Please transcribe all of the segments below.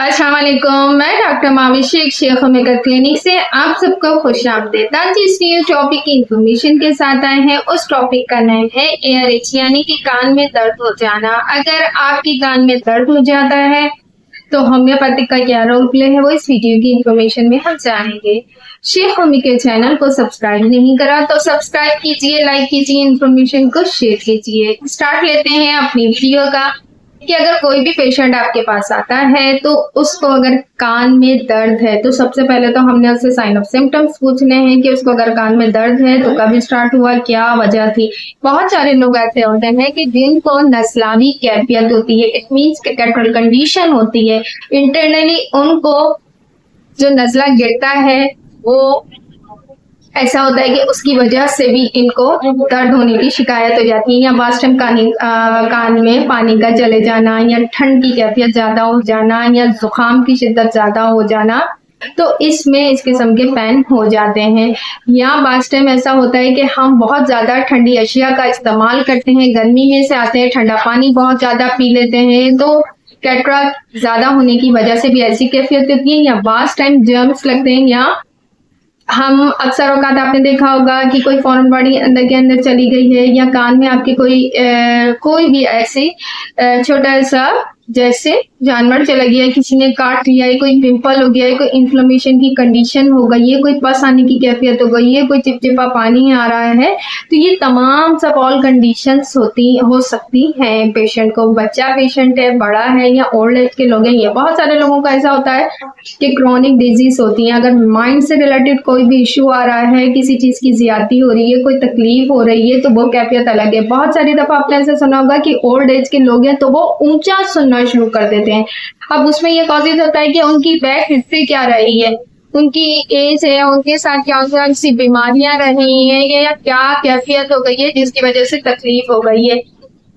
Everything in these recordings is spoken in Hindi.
अस्सलाम वालेकुम। मैं doctor Mavi Sheikh homeopath clinic से आप सबको खुशामदीद। आज इस न्यू टॉपिक की इंफॉर्मेशन के साथ आए हैं। उस टॉपिक का नाम है एयर इच, यानी कि कान में दर्द हो जाना। अगर आपकी कान में दर्द हो जाता है तो होम्योपैथिक का क्या रोल प्ले है, वो इस वीडियो की इंफॉर्मेशन में हम जानेंगे। शेख होमी के चैनल को सब्सक्राइब नहीं करा तो सब्सक्राइब कीजिए, लाइक कीजिए, इंफॉर्मेशन को शेयर कीजिए। स्टार्ट लेते हैं अपनी वीडियो का कि अगर कोई भी पेशेंट आपके पास आता है तो उसको अगर कान में दर्द है तो सबसे पहले तो हमने उससे साइन ऑफ सिम्टम्स पूछने हैं कि उसको अगर कान में दर्द है तो कब स्टार्ट हुआ, क्या वजह थी। बहुत सारे लोग ऐसे होते हैं कि जिनको नस्लावी कैफियत होती है, इट मीन्स कैटरल कंडीशन होती है। इंटरनली उनको जो नजला गिरता है वो ऐसा होता है कि उसकी वजह से भी इनको दर्द होने की शिकायत हो जाती है, या बास टाइम कान में पानी का चले जाना, या ठंड की कैफियत ज्यादा हो जाना, या जुकाम की शिद्दत ज्यादा हो जाना, तो इसमें इस किस्म के पैन हो जाते हैं। या बास टाइम ऐसा होता है कि हम बहुत ज्यादा ठंडी अशिया का इस्तेमाल करते हैं, गर्मी में से आते हैं, ठंडा पानी बहुत ज्यादा पी लेते हैं, तो कैटरेक्ट ज्यादा होने की वजह से भी ऐसी कैफियत होती है। या बास टाइम जर्म्स लगते हैं, या हम अक्सर औकात आपने देखा होगा कि कोई फॉरेन बॉडी अंदर के अंदर चली गई है, या कान में आपके कोई भी ऐसे छोटा सा जैसे जानवर चला गया है, किसी ने काट लिया है, कोई पिंपल हो गया है, कोई इन्फ्लेमेशन की कंडीशन हो गई है, कोई पस आने की कैफियत हो गई है, कोई चिपचिपा पानी आ रहा है, तो ये तमाम सब ऑल कंडीशंस हो सकती हैं पेशेंट को। बच्चा पेशेंट है, बड़ा है, या ओल्ड एज के लोग हैं। ये बहुत सारे लोगों का ऐसा होता है कि क्रॉनिक डिजीज होती है। अगर माइंड से रिलेटेड कोई भी इशू आ रहा है, किसी चीज की ज्यादती हो रही है, कोई तकलीफ हो रही है, तो वो कैफियत अलग है। बहुत सारी दफा आपने ऐसा सुना होगा कि ओल्ड एज के लोग हैं तो वो ऊंचा सुनना शुरू कर देते हैं। अब उसमें ये कॉजेज होता है कि उनकी बैक हिस्ट्री क्या रही है, उनकी एज है, उनके साथ क्या सी बीमारियां रही हैं, या क्या कैफियत हो गई है जिसकी वजह से तकलीफ हो गई है।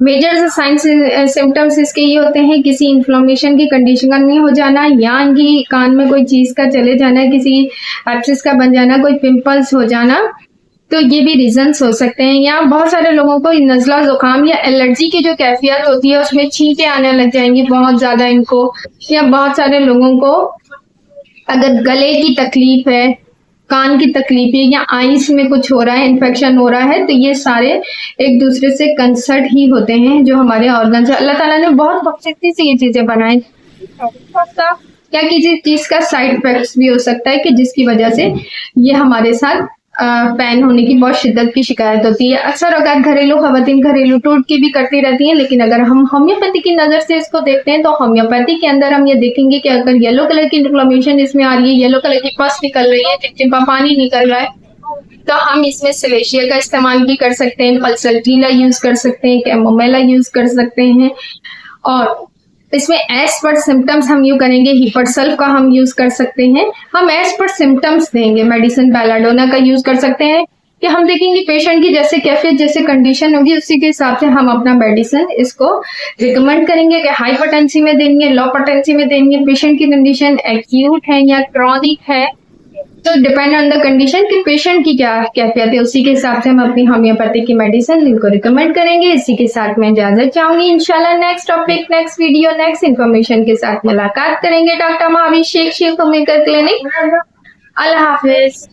मेजर साइंस सिम्टम्स इसके ये होते हैं, किसी इन्फ्लेमेशन की कंडीशन में हो जाना, या इनकी कान में कोई चीज का चले जाना, किसी एब्सिस का बन जाना, कोई पिंपल्स हो जाना, तो ये भी रीजंस हो सकते हैं। या बहुत सारे लोगों को नजला जुकाम या एलर्जी की जो कैफियत होती है उसमें छींकें आने लग जाएंगी बहुत ज्यादा इनको। या बहुत सारे लोगों को अगर गले की तकलीफ है, कान की तकलीफ है, या आईज में कुछ हो रहा है, इन्फेक्शन हो रहा है, तो ये सारे एक दूसरे से कंसर्ट ही होते हैं जो हमारे ऑर्गन से अल्लाह ताला ने बहुत खूबसूरती से ये चीजें बनाई। क्या किसी चीज का साइड इफेक्ट्स भी हो सकता है कि जिसकी वजह से ये हमारे साथ पैन होने की बहुत शिद्दत की शिकायत होती है। अक्सर अगर घरेलू खवातीन घरेलू टोटके भी करती रहती हैं, लेकिन अगर हम होम्योपैथी की नज़र से इसको देखते हैं तो होम्योपैथी के अंदर हम ये देखेंगे कि अगर येलो कलर की इन्फ्लेमेशन इसमें आ रही है, येलो कलर की पस निकल रही है, चिपचिपा पानी निकल रहा है, तो हम इसमें सिलेशिया का इस्तेमाल भी कर सकते हैं, पल्सल्टीला यूज कर सकते हैं, कैमोमेला यूज कर सकते हैं। और इसमें एज पर सिम्टम्स हम यूज करेंगे, हिपरसल्फ का हम यूज कर सकते हैं। हम एज पर सिम्टम्स देंगे, मेडिसिन बेलाडोना का यूज कर सकते हैं कि हम देखेंगे पेशेंट की जैसे कैफियत जैसे कंडीशन होगी उसी के हिसाब से हम अपना मेडिसिन इसको रिकमेंड करेंगे कि हाई पोटेंसी में देंगे, लो पोटेंसी में देंगे। पेशेंट की कंडीशन एक्यूट है या क्रॉनिक है, तो डिपेंड ऑन द कंडीशन कि पेशेंट की क्या कैफियत है, उसी के हिसाब से हम अपनी होम्योपैथी की मेडिसिन इनको रिकमेंड करेंगे। इसी के साथ मैं इजाजत चाहूंगी। इंशाल्लाह next topic, next video, next information के साथ मुलाकात करेंगे। Doctor Mavi Sheikh homeopath clinic. अल्लाह हाफिज।